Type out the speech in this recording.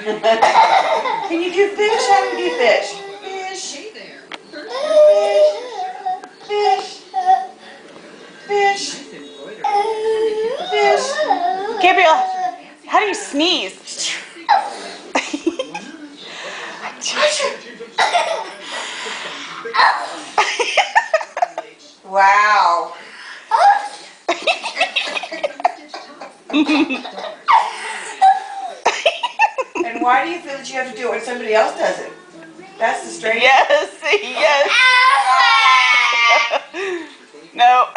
Can you do fish? How do you do fish? Fish. Fish. Fish. Fish. Gabriel, how do you sneeze? Wow. And why do you feel that you have to do it when somebody else does it? That's the strange. Yes, yes. No.